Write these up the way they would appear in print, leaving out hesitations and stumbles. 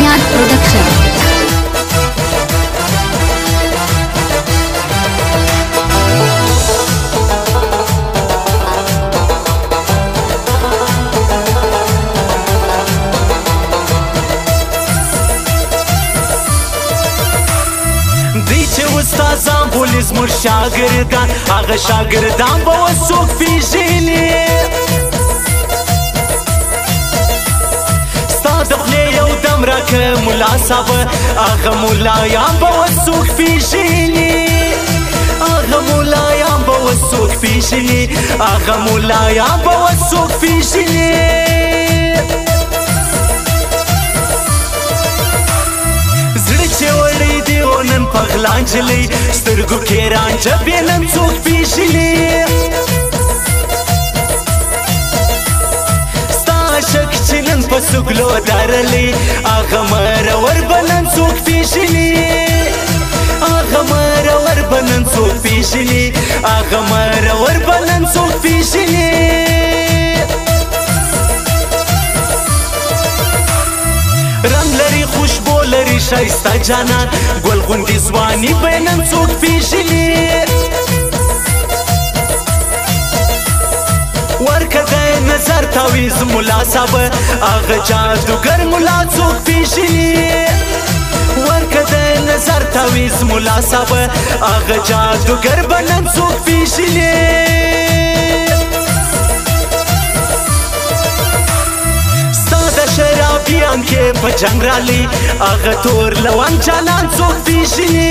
Srinath Production. استازان پولیس مر شاگردان هغه شاگردان به وسوک پیژني ستا د خولې یو دم راکه ملا صاحب هغه ملایان به وسوک پیژني هغه ملایان به وسوک پیژني هغه ملایان به وسوک پیژني نن پغلا نجلۍ سترګو کې رانجه بې نن څوک پیژني ستا عشق چې نن په سوګلو دارلی هغه مرور به نن څوک پیژني هغه مرور به نن څوک پیژني هغه مرور به نن څوک پیژني رنگ لري خوشبو لري شایسته جانان ګل غوندې ځواني به نن څوک پیژني ورکه دی نظر تاویز ملا صاحب هغه جادوګر ملا څوک پیژني ورکه دی نظر تاویز ملا صاحب هغه جادوګر به نن څوک پیژني شرابیان کې په جنگ رالی هغه تور لوان جانان څوک پیژني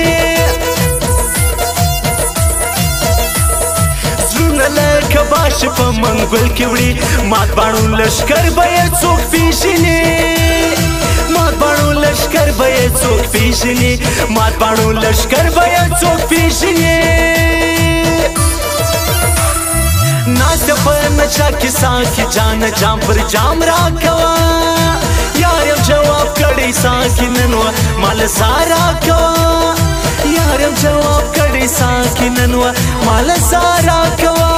زړونه لکه باش په منګل کې وړي مات باڼو لښکر به یې څوک پیژني مات باڼو لښکر به یې څوک پیژني مات باڼو لښکر به یې څوک پیژني ناست په نچا کې ساکي جان جام پر جام راکوا یارم جواب کړی ساکي ننو مال سارا کوا یارم جواب کړی ساکي ننو مال سارا کوا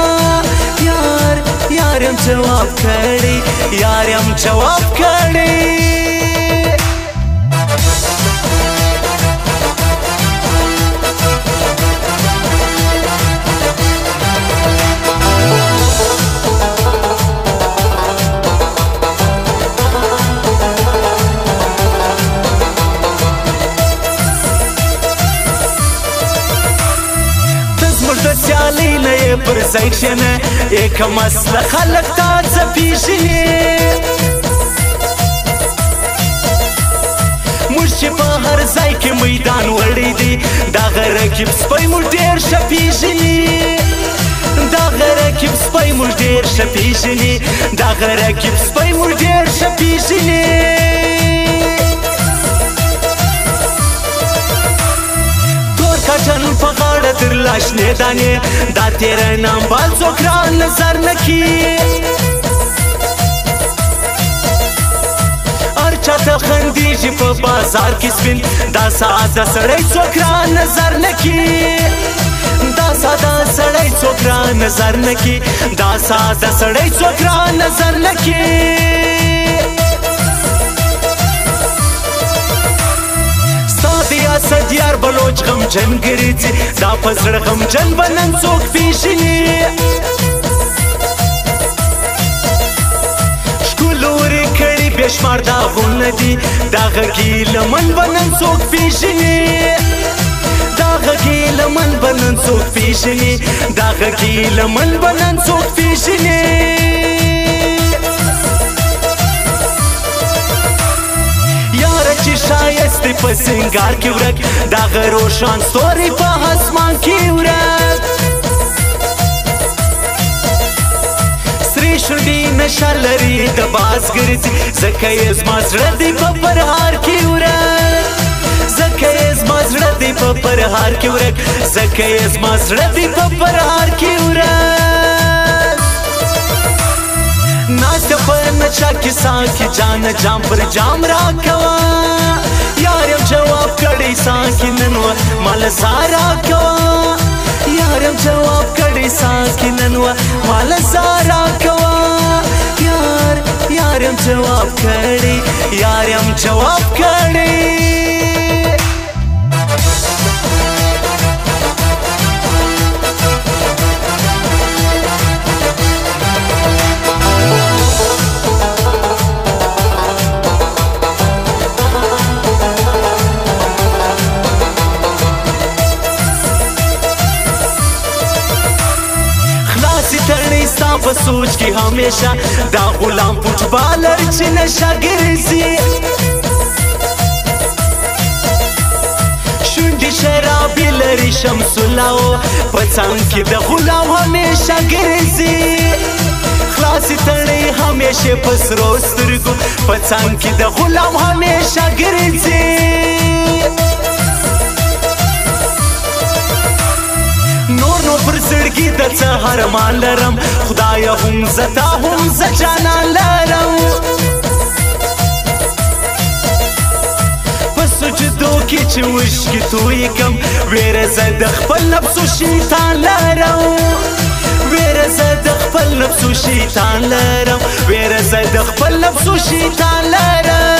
یارم جواب کړی یارم جواب کړی سیالی نه پر ځای کښېنه یک مسله خلک تا څه پیژني موږ چې په هر ځای کې میدان وړی دی دغه رقیب سپی موږ ډېر ښه پیژني دغه رقیب سپی موږ ډېر ښه پیژني دغه رقیب سپی موږ ډېر ښه پیژني کټن په غاړه در لاشنې دانې دا تیره نامبال څوک را نظر نه کي هر چاته خندېږي په بازار کې سپین دا ساده سړی څوک را نظر نه کي دا ساده سړی څوک را نظر نه کي دا ساده سړی څوک را نظر نه کي سدیار بلوچ غمجن ګرځي دا په زړه غمجن به نن څوک پیژني ښکلورې کړي بې شمار داغونه دي دا غږي لمن به نن څوک پیژني دا غږي لمن به نن څوک پیژني دا غږي لمن به نن څوک پیژني چې شایست په سنگار کې ورک دغه روشن ستوري په اسمان کې ورک سرې شونډې نشه لري د باز ګرځي ځکه یې زما زړه دی په پرهار کې ورک ځکه یې زما زړه دی په پرهار کې ورک ځکه یې زما زړه دی په پرهار کې ورک ناست په نچا کې ساکي جان جام پر جام راکوا یارم جواب کړی ساکي ننو مال سارا کوا یارم جواب کړی ساکي ننو مال سارا کوا یارم جواب کړی یارم جواب کړی ستا په سوچ کې همیشه دا غلام فوټبالر چې نشه ګرځي شونډې شرابې لري شمس الله په څنګ کې د غلام همیشه ګرځي خلاصې تڼۍ همیشه په سرو سترګو په څنګ کې د غلام همیشه ګرځي نور نو پر زړګي د څه ارمان لرم خدایه هم زه تا هم زه جانان لرم په سجدو کې چې اوښکې تویې کړم ویره زه د خپل نفسو شیطان لرم ویره زه د خپل نفسو شیطان لرم ویره زه د خپل نفسو شیطان لرم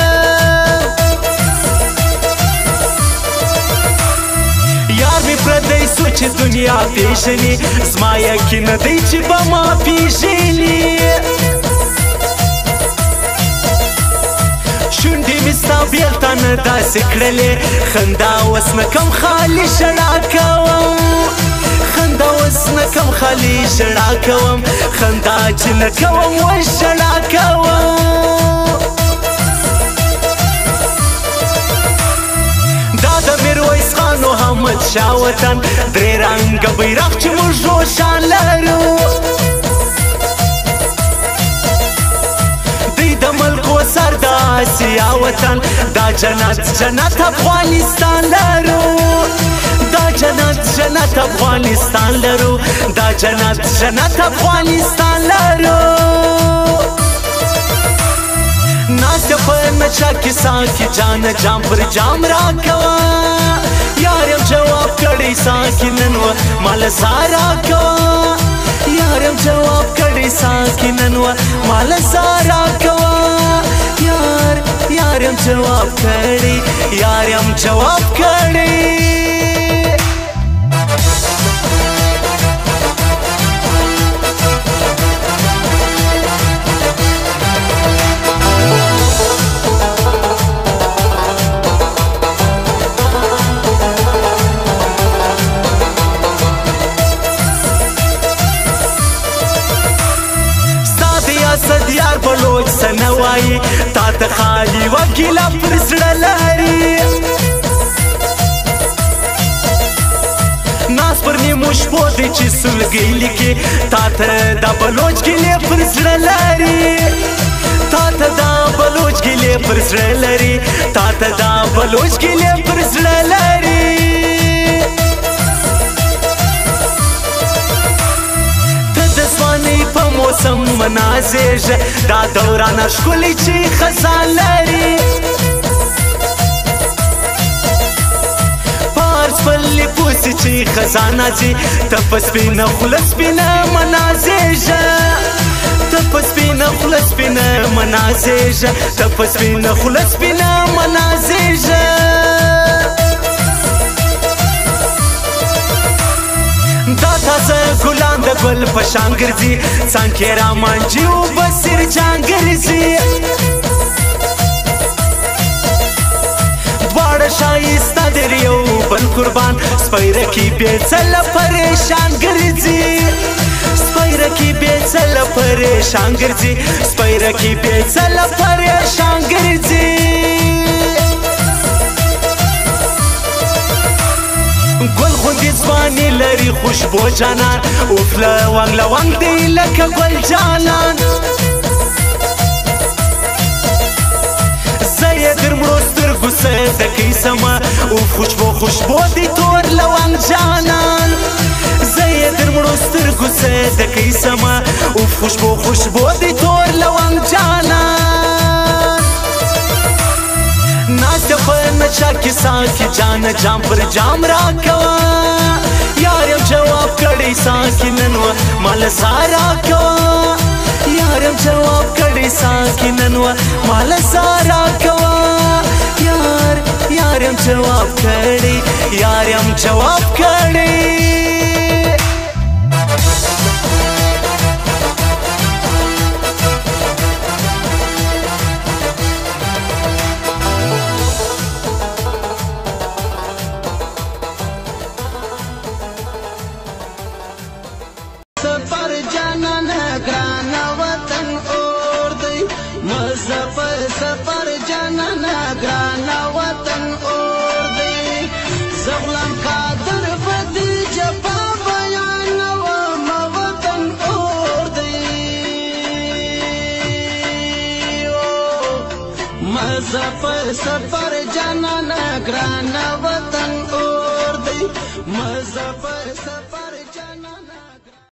یار می پردی سو چې دنیا پیژني زما یقین دی چې به ما پیژني شونډې مې ستا بېلته نه داسې کړلې خندا اوس نه کم خالي ژړا کوم خندا اوس نه کم خالي ژړا کوم خندا چې نه کوم اوس ژړا کوم د میرویس خان او حمد شاه وطن درې رنګه بیرغ چې موږ روښان لرو دوی د ملکو سر د آسیا وطن دا جنت جنت افغانستان لرو دا جنت جنت افغانستان لرو دا جنت جنت افغانستان لرو ناسته په نچا کې ساه کې جان جام پر جام را کوا یارم جواب کړی ساه کې نن و مال سارا کوا یارم جواب کړی ساه کې نن و مال سارا کوا یارم جواب کړی یارم جواب کړی دیار بلوچ سنوائی تا ته خالی وکیلا پر زړه لري ناس پر نیمو شپو دی چې سلګۍ لیکي تا ته دا بلوچ ګیلې پر زړه لري تا ته دا بلوچ ګیلې پر زړه لري تا ته دا بلوچ ګیلې پر زړه لري په موسم منازېږه دا دورانه ښکلې چې خزان لري پارس پلې پوسې چې خزانه ځي ته په سپینه خوله سپینه منازېږه ته په سپینه خوله سپینه منازېږه ته په سپینه خوله سپینه منازېږه دا تازه ګلان د ګل په شان ګرځي څانګې رامانجي او بصیر جان ګرځي دواړه ښایسته د یو بل قربان سپیره کې بې ځله پریشان ګرځي سپیره کې بې ځله پریشان ګرځي سپیره کې بې ځله پریشان ګرځي ګل غوندې ځواني لري خوشبو جانان اوف لونګ لونګ دی لکه ګل جانان زه یې در مړو سترګو صدقې سمه اوف خوشبو خوشبو دی تور لونګ جانان زه یې در مړو سترګو صدقې سمه اوف خوشبو خوشبو دی تور لونګ جانان ناسته په نچا کې ساه کې جان جام پر جام را کوا یارم جواب کړی ساه کې نن و مال سارا کوا یارم جواب کړي ساکي ننوا مال سارا کوا یارم جواب کړي یارم جواب کړي सफर जाना ग्राना वतन और दे मुजफ्फर सफर जाना ग्राना वतन और दे ज़ग़लम कादर बदी जफा बयान वतन और दे मुजफ्फर सफर जाना ग्राना वतन और दे मुजफ्फर सफर